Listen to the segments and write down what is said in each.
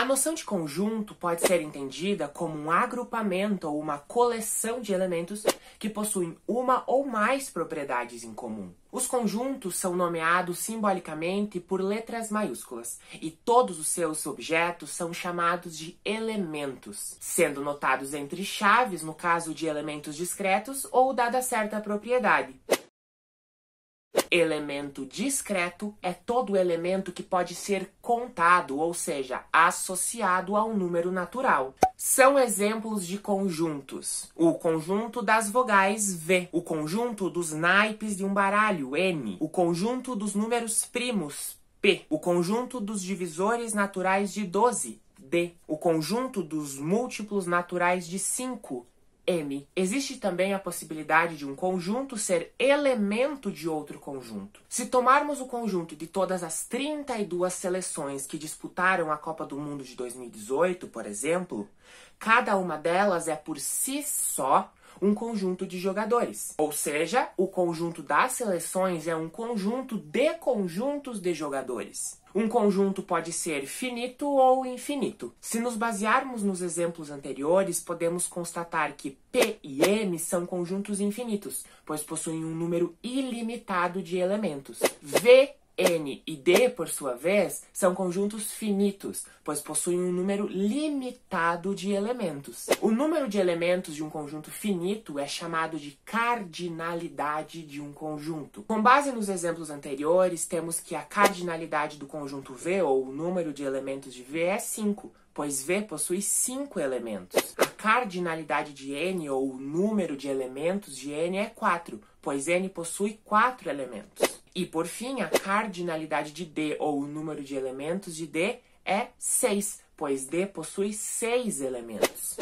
A noção de conjunto pode ser entendida como um agrupamento ou uma coleção de elementos que possuem uma ou mais propriedades em comum. Os conjuntos são nomeados simbolicamente por letras maiúsculas e todos os seus objetos são chamados de elementos, sendo notados entre chaves no caso de elementos discretos ou dada certa propriedade. Elemento discreto é todo elemento que pode ser contado, ou seja, associado a um número natural. São exemplos de conjuntos: o conjunto das vogais V, o conjunto dos naipes de um baralho N, o conjunto dos números primos P, o conjunto dos divisores naturais de 12 D, o conjunto dos múltiplos naturais de 5 M. Existe também a possibilidade de um conjunto ser elemento de outro conjunto. Se tomarmos o conjunto de todas as 32 seleções que disputaram a Copa do Mundo de 2018, por exemplo, cada uma delas é por si só um conjunto de jogadores. Ou seja, o conjunto das seleções é um conjunto de conjuntos de jogadores. Um conjunto pode ser finito ou infinito. Se nos basearmos nos exemplos anteriores, podemos constatar que P e M são conjuntos infinitos, pois possuem um número ilimitado de elementos. V, N e D, por sua vez, são conjuntos finitos, pois possuem um número limitado de elementos. O número de elementos de um conjunto finito é chamado de cardinalidade de um conjunto. Com base nos exemplos anteriores, temos que a cardinalidade do conjunto V, ou o número de elementos de V, é 5, pois V possui 5 elementos. A cardinalidade de N, ou o número de elementos de N, é 4, pois N possui 4 elementos. E, por fim, a cardinalidade de D, ou o número de elementos de D, é 6, pois D possui 6 elementos.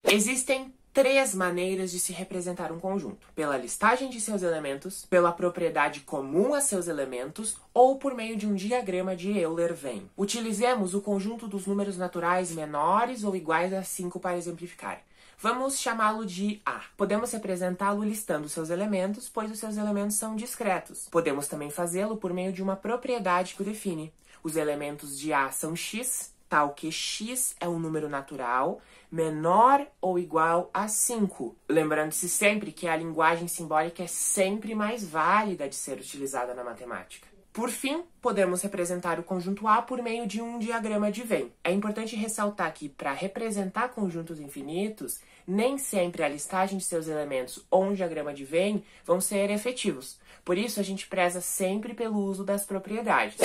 Existem 3 maneiras de se representar um conjunto: pela listagem de seus elementos, pela propriedade comum a seus elementos ou por meio de um diagrama de Euler-Venn. Utilizemos o conjunto dos números naturais menores ou iguais a 5 para exemplificar. Vamos chamá-lo de A. Podemos representá-lo listando seus elementos, pois os seus elementos são discretos. Podemos também fazê-lo por meio de uma propriedade que o define. Os elementos de A são x, tal que x é um número natural menor ou igual a 5. Lembrando-se sempre que a linguagem simbólica é sempre mais válida de ser utilizada na matemática. Por fim, podemos representar o conjunto A por meio de um diagrama de Venn. É importante ressaltar que, para representar conjuntos infinitos, nem sempre a listagem de seus elementos ou um diagrama de Venn vão ser efetivos. Por isso, a gente preza sempre pelo uso das propriedades.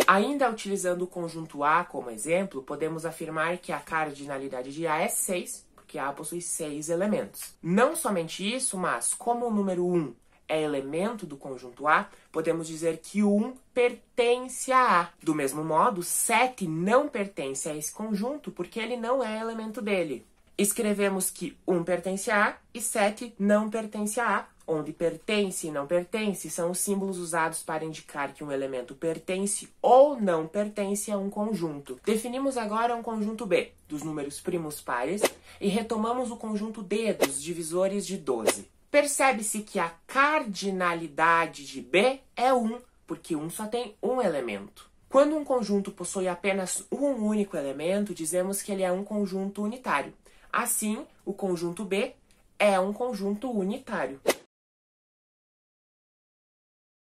Ainda utilizando o conjunto A como exemplo, podemos afirmar que a cardinalidade de A é 6, porque A possui 6 elementos. Não somente isso, mas como o número 1 é elemento do conjunto A, podemos dizer que o 1 pertence a A. Do mesmo modo, 7 não pertence a esse conjunto porque ele não é elemento dele. Escrevemos que 1 pertence a A e 7 não pertence a A, onde pertence e não pertence são os símbolos usados para indicar que um elemento pertence ou não pertence a um conjunto. Definimos agora um conjunto B, dos números primos pares, e retomamos o conjunto D, dos divisores de 12. Percebe-se que a cardinalidade de B é 1, porque 1 só tem um elemento. Quando um conjunto possui apenas um único elemento, dizemos que ele é um conjunto unitário. Assim, o conjunto B é um conjunto unitário.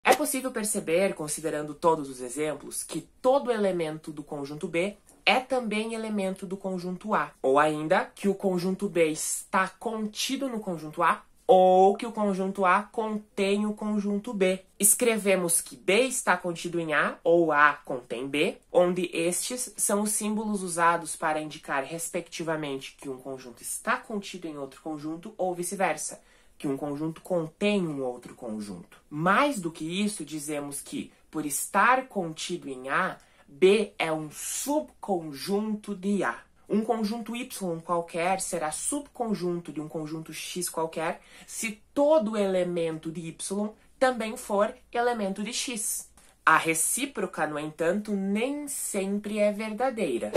É possível perceber, considerando todos os exemplos, que todo elemento do conjunto B é também elemento do conjunto A, ou ainda que o conjunto B está contido no conjunto A, ou que o conjunto A contém o conjunto B. Escrevemos que B está contido em A, ou A contém B, onde estes são os símbolos usados para indicar, respectivamente, que um conjunto está contido em outro conjunto, ou vice-versa, que um conjunto contém um outro conjunto. Mais do que isso, dizemos que, por estar contido em A, B é um subconjunto de A. Um conjunto Y qualquer será subconjunto de um conjunto X qualquer se todo elemento de Y também for elemento de X. A recíproca, no entanto, nem sempre é verdadeira.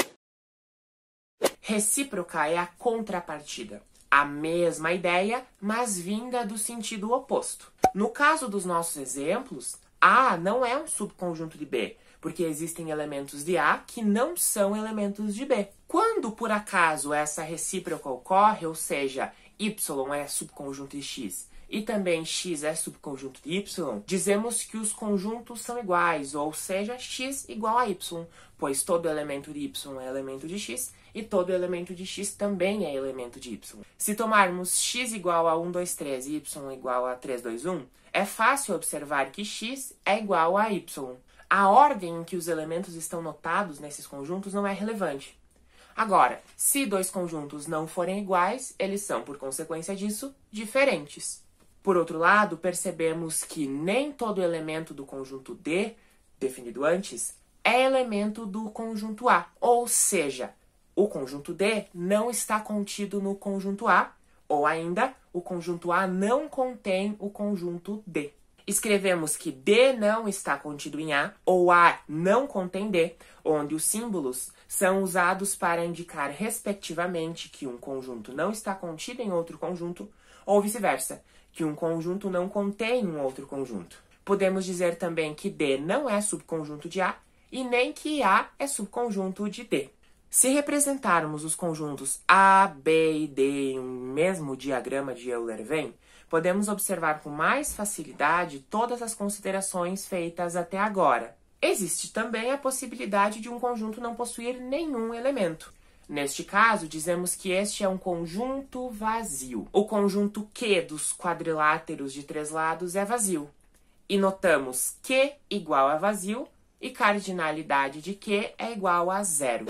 Recíproca é a contrapartida. A mesma ideia, mas vinda do sentido oposto. No caso dos nossos exemplos, A não é um subconjunto de B, porque existem elementos de A que não são elementos de B. Quando, por acaso, essa recíproca ocorre, ou seja, Y é subconjunto de X e também X é subconjunto de Y, dizemos que os conjuntos são iguais, ou seja, X igual a Y, pois todo elemento de Y é elemento de X e todo elemento de X também é elemento de Y. Se tomarmos X igual a 1, 2, 3 e Y igual a 3, 2, 1, é fácil observar que X é igual a Y. A ordem em que os elementos estão notados nesses conjuntos não é relevante. Agora, se dois conjuntos não forem iguais, eles são, por consequência disso, diferentes. Por outro lado, percebemos que nem todo elemento do conjunto D, definido antes, é elemento do conjunto A. Ou seja, o conjunto D não está contido no conjunto A, ou ainda, o conjunto A não contém o conjunto D. Escrevemos que D não está contido em A, ou A não contém D, onde os símbolos são usados para indicar, respectivamente, que um conjunto não está contido em outro conjunto, ou vice-versa, que um conjunto não contém um outro conjunto. Podemos dizer também que D não é subconjunto de A, e nem que A é subconjunto de D. Se representarmos os conjuntos A, B e D em um mesmo diagrama de Euler-Venn, podemos observar com mais facilidade todas as considerações feitas até agora. Existe também a possibilidade de um conjunto não possuir nenhum elemento. Neste caso, dizemos que este é um conjunto vazio. O conjunto Q dos quadriláteros de três lados é vazio. E notamos Q igual a vazio e cardinalidade de Q é igual a 0.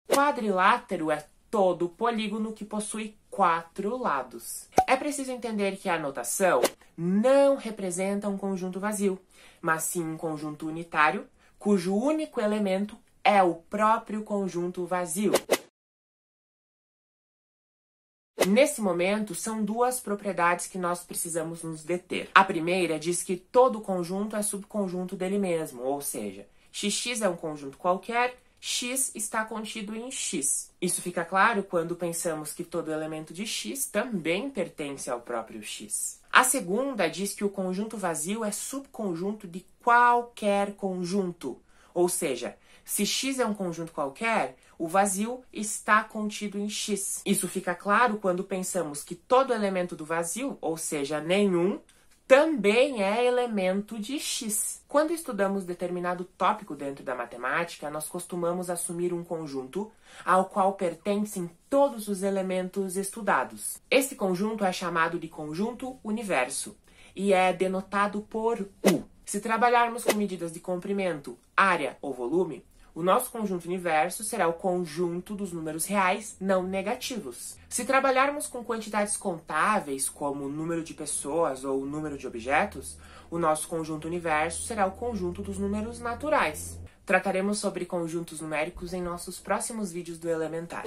Quadrilátero é todo polígono que possui 4 lados. É preciso entender que a notação não representa um conjunto vazio, mas sim um conjunto unitário, cujo único elemento é o próprio conjunto vazio. Nesse momento, são duas propriedades que nós precisamos nos deter. A primeira diz que todo conjunto é subconjunto dele mesmo, ou seja, XX é um conjunto qualquer, X está contido em X. Isso fica claro quando pensamos que todo elemento de X também pertence ao próprio X. A segunda diz que o conjunto vazio é subconjunto de qualquer conjunto, ou seja, se X é um conjunto qualquer, o vazio está contido em X. Isso fica claro quando pensamos que todo elemento do vazio, ou seja, nenhum, também é elemento de X. Quando estudamos determinado tópico dentro da matemática, nós costumamos assumir um conjunto ao qual pertencem todos os elementos estudados. Esse conjunto é chamado de conjunto universo e é denotado por U. Se trabalharmos com medidas de comprimento, área ou volume, o nosso conjunto universo será o conjunto dos números reais não negativos. Se trabalharmos com quantidades contáveis, como o número de pessoas ou o número de objetos, o nosso conjunto universo será o conjunto dos números naturais. Trataremos sobre conjuntos numéricos em nossos próximos vídeos do elementar.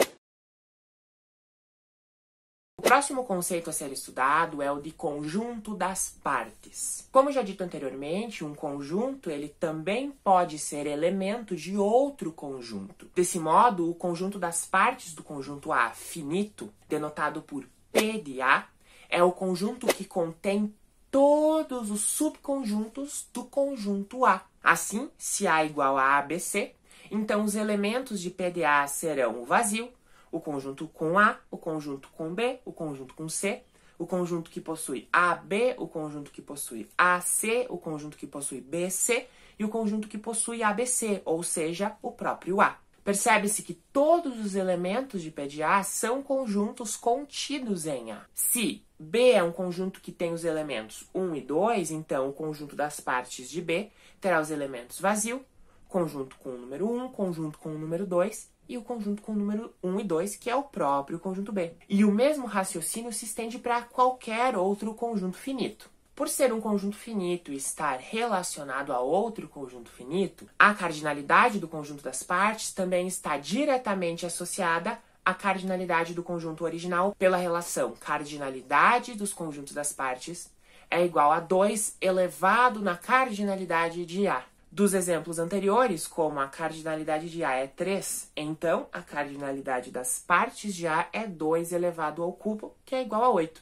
O próximo conceito a ser estudado é o de conjunto das partes. Como já dito anteriormente, um conjunto ele também pode ser elemento de outro conjunto. Desse modo, o conjunto das partes do conjunto A finito, denotado por P de A, é o conjunto que contém todos os subconjuntos do conjunto A. Assim, se A igual a ABC, então os elementos de P de A serão o vazio, o conjunto com A, o conjunto com B, o conjunto com C, o conjunto que possui AB, o conjunto que possui AC, o conjunto que possui BC e o conjunto que possui ABC, ou seja, o próprio A. Percebe-se que todos os elementos de P de A são conjuntos contidos em A. Se B é um conjunto que tem os elementos 1 e 2, então o conjunto das partes de B terá os elementos vazio, conjunto com o número 1, conjunto com o número 2, e o conjunto com o número 1 e 2, que é o próprio conjunto B. E o mesmo raciocínio se estende para qualquer outro conjunto finito. Por ser um conjunto finito e estar relacionado a outro conjunto finito, a cardinalidade do conjunto das partes também está diretamente associada à cardinalidade do conjunto original pela relação cardinalidade dos conjuntos das partes é igual a 2 elevado na cardinalidade de A. Dos exemplos anteriores, como a cardinalidade de A é 3, então a cardinalidade das partes de A é 2 elevado ao cubo, que é igual a 8.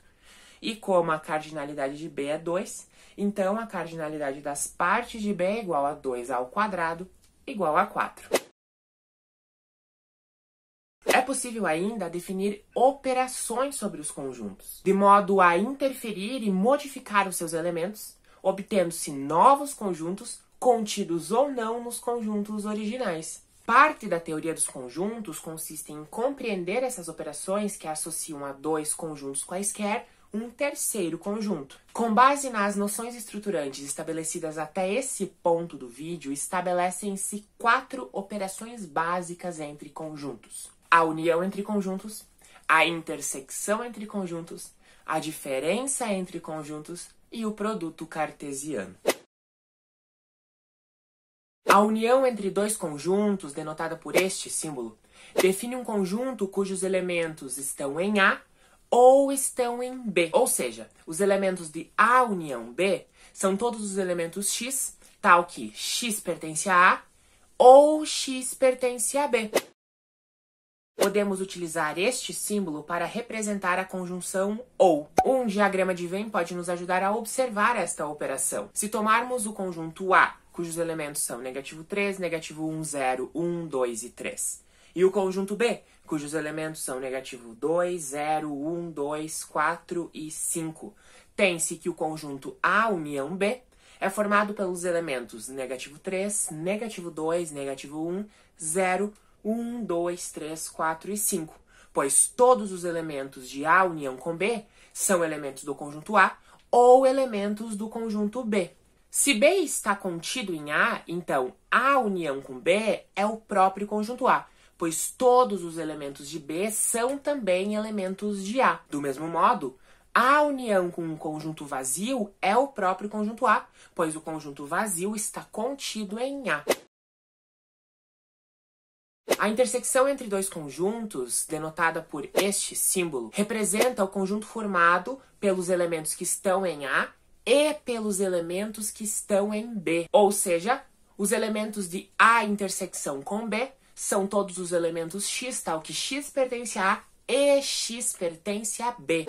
E como a cardinalidade de B é 2, então a cardinalidade das partes de B é igual a 2 ao quadrado, igual a 4. É possível ainda definir operações sobre os conjuntos, de modo a interferir e modificar os seus elementos, obtendo-se novos conjuntos contidos ou não nos conjuntos originais. Parte da teoria dos conjuntos consiste em compreender essas operações que associam a dois conjuntos quaisquer um terceiro conjunto. Com base nas noções estruturantes estabelecidas até esse ponto do vídeo, estabelecem-se 4 operações básicas entre conjuntos: a união entre conjuntos, a intersecção entre conjuntos, a diferença entre conjuntos e o produto cartesiano. A união entre dois conjuntos, denotada por este símbolo, define um conjunto cujos elementos estão em A ou estão em B. Ou seja, os elementos de A união B são todos os elementos X, tal que X pertence a A ou X pertence a B. Podemos utilizar este símbolo para representar a conjunção OU. Um diagrama de Venn pode nos ajudar a observar esta operação. Se tomarmos o conjunto A, cujos elementos são negativo 3, negativo 1, 0, 1, 2 e 3, e o conjunto B, cujos elementos são negativo 2, 0, 1, 2, 4 e 5, tem-se que o conjunto A união B é formado pelos elementos negativo 3, negativo 2, negativo 1, 0, 1, 2, 3, 4 e 5, pois todos os elementos de A união com B são elementos do conjunto A ou elementos do conjunto B. Se B está contido em A, então A união com B é o próprio conjunto A, pois todos os elementos de B são também elementos de A. Do mesmo modo, A união com um conjunto vazio é o próprio conjunto A, pois o conjunto vazio está contido em A. A intersecção entre dois conjuntos, denotada por este símbolo, representa o conjunto formado pelos elementos que estão em A e pelos elementos que estão em B. Ou seja, os elementos de A intersecção com B são todos os elementos X, tal que X pertence a A e X pertence a B.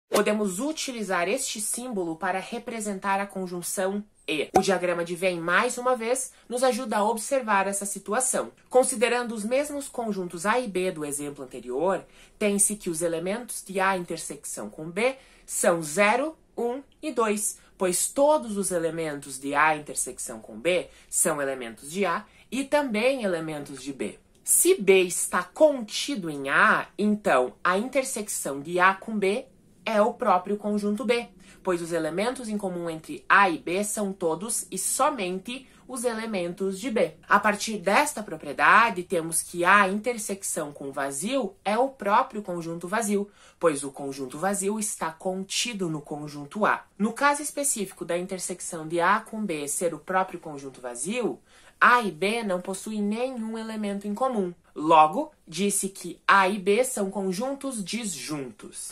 Podemos utilizar este símbolo para representar a conjunção E. O diagrama de Venn, mais uma vez, nos ajuda a observar essa situação. Considerando os mesmos conjuntos A e B do exemplo anterior, tem-se que os elementos de A intersecção com B são 0, 1 e 2, pois todos os elementos de A intersecção com B são elementos de A e também elementos de B. Se B está contido em A, então a intersecção de A com B é o próprio conjunto B, pois os elementos em comum entre A e B são todos e somente os elementos de B. A partir desta propriedade, temos que a intersecção com vazio é o próprio conjunto vazio, pois o conjunto vazio está contido no conjunto A. No caso específico da intersecção de A com B ser o próprio conjunto vazio, A e B não possuem nenhum elemento em comum. Logo, disse que A e B são conjuntos disjuntos.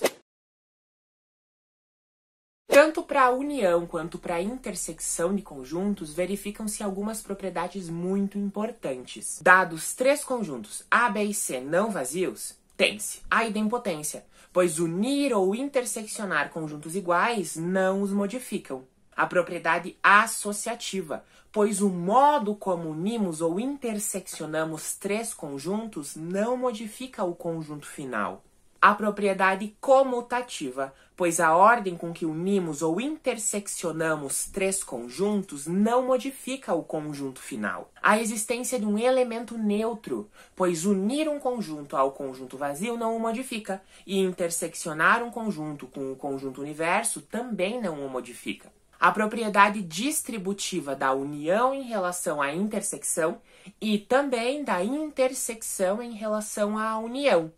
Tanto para a união quanto para a intersecção de conjuntos, verificam-se algumas propriedades muito importantes. Dados 3 conjuntos A, B e C não vazios, tem-se a idempotência, pois unir ou interseccionar conjuntos iguais não os modificam. A propriedade associativa, pois o modo como unimos ou interseccionamos 3 conjuntos não modifica o conjunto final. A propriedade comutativa, pois a ordem com que unimos ou interseccionamos 3 conjuntos não modifica o conjunto final. A existência de um elemento neutro, pois unir um conjunto ao conjunto vazio não o modifica, e interseccionar um conjunto com o conjunto universo também não o modifica. A propriedade distributiva da união em relação à intersecção e também da intersecção em relação à união.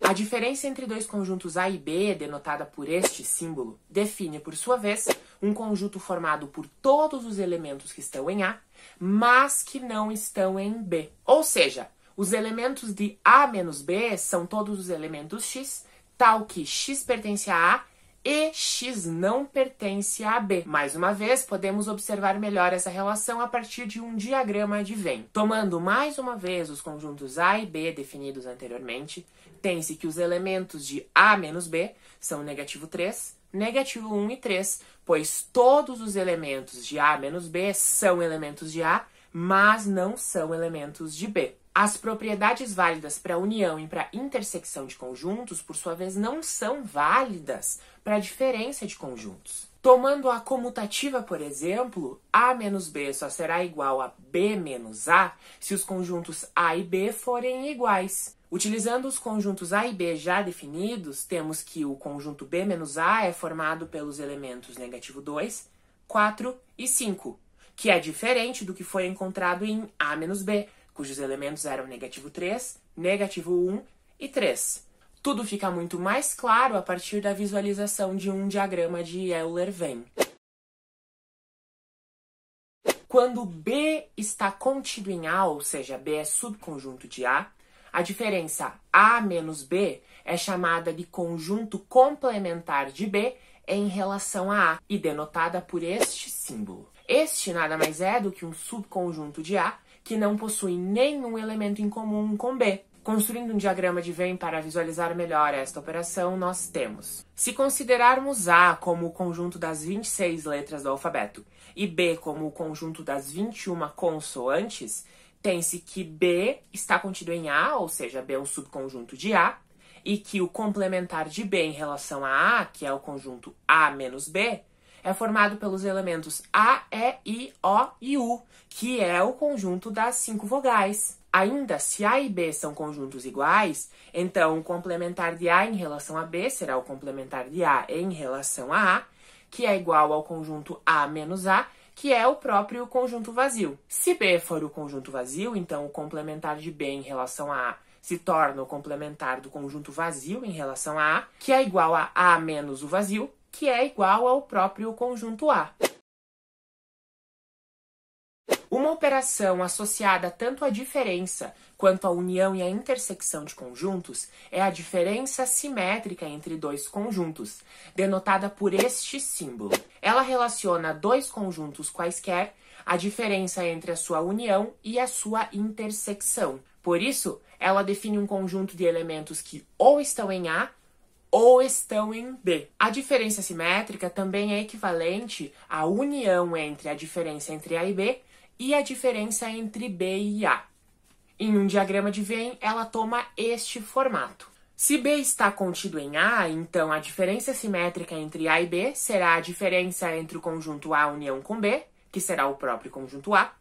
A diferença entre dois conjuntos A e B, denotada por este símbolo, define, por sua vez, um conjunto formado por todos os elementos que estão em A, mas que não estão em B. Ou seja, os elementos de A menos B são todos os elementos X, tal que X pertence a A e X não pertence a B. Mais uma vez, podemos observar melhor essa relação a partir de um diagrama de Venn. Tomando mais uma vez os conjuntos A e B definidos anteriormente, tem-se que os elementos de A menos B são negativo 3, negativo 1 e 3, pois todos os elementos de A menos B são elementos de A, mas não são elementos de B. As propriedades válidas para união e para intersecção de conjuntos, por sua vez, não são válidas para a diferença de conjuntos. Tomando a comutativa, por exemplo, A menos B só será igual a B menos A se os conjuntos A e B forem iguais. Utilizando os conjuntos A e B já definidos, temos que o conjunto B menos A é formado pelos elementos negativo 2, 4 e 5, que é diferente do que foi encontrado em A menos B, cujos elementos eram negativo 3, negativo 1 e 3. Tudo fica muito mais claro a partir da visualização de um diagrama de Euler-Venn. Quando B está contido em A, ou seja, B é subconjunto de A, a diferença A menos B é chamada de conjunto complementar de B em relação a A e denotada por este símbolo. Este nada mais é do que um subconjunto de A que não possui nenhum elemento em comum com B. Construindo um diagrama de Venn para visualizar melhor esta operação, nós temos: se considerarmos A como o conjunto das 26 letras do alfabeto e B como o conjunto das 21 consoantes, tem-se que B está contido em A, ou seja, B é um subconjunto de A, e que o complementar de B em relação a A, que é o conjunto A menos B, é formado pelos elementos A, E, I, O e U, que é o conjunto das 5 vogais. Ainda, se A e B são conjuntos iguais, então o complementar de A em relação a B será o complementar de A em relação a A, que é igual ao conjunto A menos A, que é o próprio conjunto vazio. Se B for o conjunto vazio, então o complementar de B em relação a A se torna o complementar do conjunto vazio em relação a A, que é igual a A menos o vazio, que é igual ao próprio conjunto A. Uma operação associada tanto à diferença quanto à união e à intersecção de conjuntos é a diferença simétrica entre dois conjuntos, denotada por este símbolo. Ela relaciona dois conjuntos quaisquer a diferença entre a sua união e a sua intersecção. Por isso, ela define um conjunto de elementos que ou estão em A ou estão em B. A diferença simétrica também é equivalente à união entre a diferença entre A e B e a diferença entre B e A. Em um diagrama de Venn, ela toma este formato. Se B está contido em A, então a diferença simétrica entre A e B será a diferença entre o conjunto A união com B, que será o próprio conjunto A,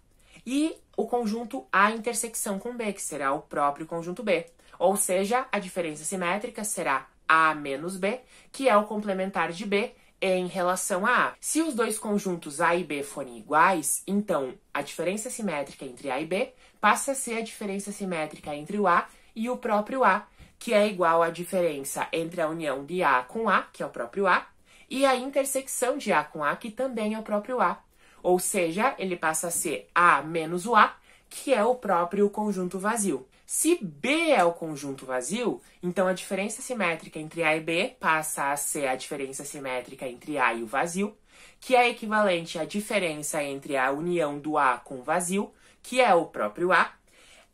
e o conjunto A intersecção com B, que será o próprio conjunto B. Ou seja, a diferença simétrica será A menos B, que é o complementar de B, em relação a A. Se os dois conjuntos A e B forem iguais, então a diferença simétrica entre A e B passa a ser a diferença simétrica entre o A e o próprio A, que é igual à diferença entre a união de A com A, que é o próprio A, e a intersecção de A com A, que também é o próprio A. Ou seja, ele passa a ser A menos o A, que é o próprio conjunto vazio. Se B é o conjunto vazio, então a diferença simétrica entre A e B passa a ser a diferença simétrica entre A e o vazio, que é equivalente à diferença entre a união do A com o vazio, que é o próprio A,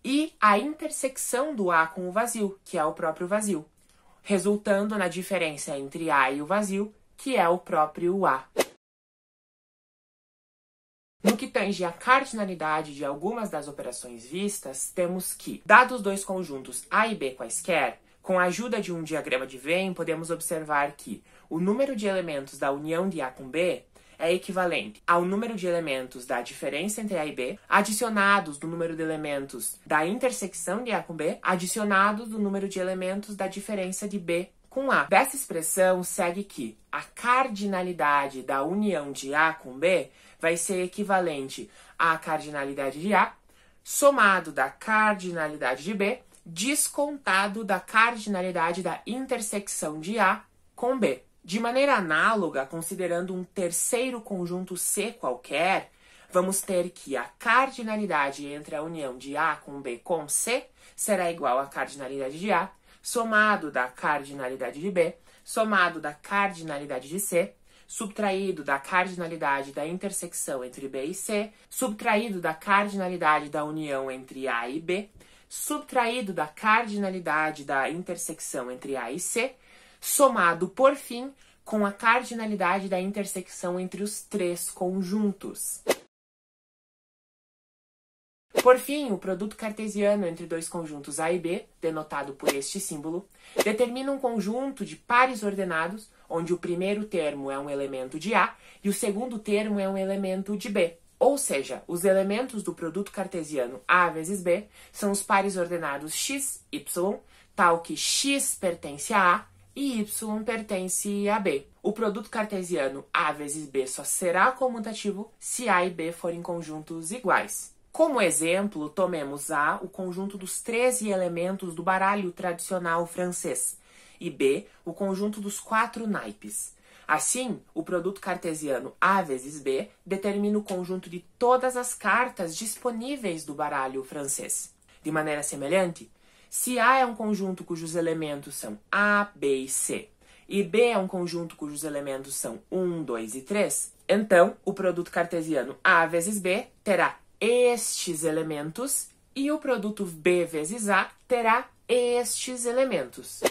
e a intersecção do A com o vazio, que é o próprio vazio, resultando na diferença entre A e o vazio, que é o próprio A. No que tange à cardinalidade de algumas das operações vistas, temos que, dados dois conjuntos A e B quaisquer, com a ajuda de um diagrama de Venn, podemos observar que o número de elementos da união de A com B é equivalente ao número de elementos da diferença entre A e B, adicionados do número de elementos da intersecção de A com B, adicionados do número de elementos da diferença de B com A. Dessa expressão, segue que a cardinalidade da união de A com B vai ser equivalente à cardinalidade de A, somado da cardinalidade de B, descontado da cardinalidade da intersecção de A com B. De maneira análoga, considerando um terceiro conjunto C qualquer, vamos ter que a cardinalidade entre a união de A com B com C será igual à cardinalidade de A, somado da cardinalidade de B, somado da cardinalidade de C, subtraído da cardinalidade da intersecção entre B e C, subtraído da cardinalidade da união entre A e B, subtraído da cardinalidade da intersecção entre A e C, somado, por fim, com a cardinalidade da intersecção entre os três conjuntos. Por fim, o produto cartesiano entre dois conjuntos A e B, denotado por este símbolo, determina um conjunto de pares ordenados, onde o primeiro termo é um elemento de A e o segundo termo é um elemento de B. Ou seja, os elementos do produto cartesiano A vezes B são os pares ordenados x, y, tal que x pertence a A e y pertence a B. O produto cartesiano A vezes B só será comutativo se A e B forem conjuntos iguais. Como exemplo, tomemos A, o conjunto dos 13 elementos do baralho tradicional francês, e B, o conjunto dos 4 naipes. Assim, o produto cartesiano A vezes B determina o conjunto de todas as cartas disponíveis do baralho francês. De maneira semelhante, se A é um conjunto cujos elementos são A, B e C, e B é um conjunto cujos elementos são 1, 2 e 3, então o produto cartesiano A vezes B terá estes elementos e o produto B vezes A terá estes elementos.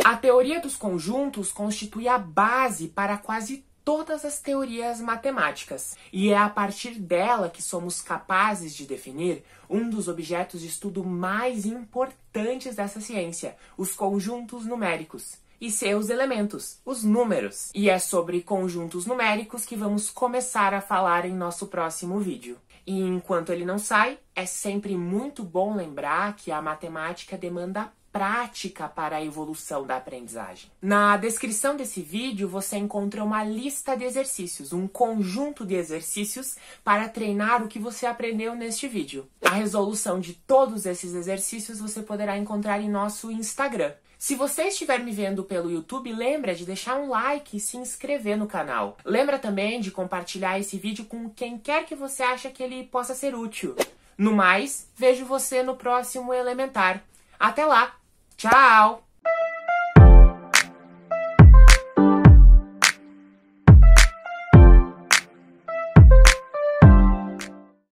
A teoria dos conjuntos constitui a base para quase todas as teorias matemáticas, e é a partir dela que somos capazes de definir um dos objetos de estudo mais importantes dessa ciência, os conjuntos numéricos, e seus elementos, os números. E é sobre conjuntos numéricos que vamos começar a falar em nosso próximo vídeo. E enquanto ele não sai, é sempre muito bom lembrar que a matemática demanda prática para a evolução da aprendizagem. Na descrição desse vídeo você encontra uma lista de exercícios, um conjunto de exercícios para treinar o que você aprendeu neste vídeo. A resolução de todos esses exercícios você poderá encontrar em nosso Instagram. Se você estiver me vendo pelo YouTube, lembra de deixar um like e se inscrever no canal. Lembra também de compartilhar esse vídeo com quem quer que você acha que ele possa ser útil. No mais, vejo você no próximo Elementar. Até lá! Tchau!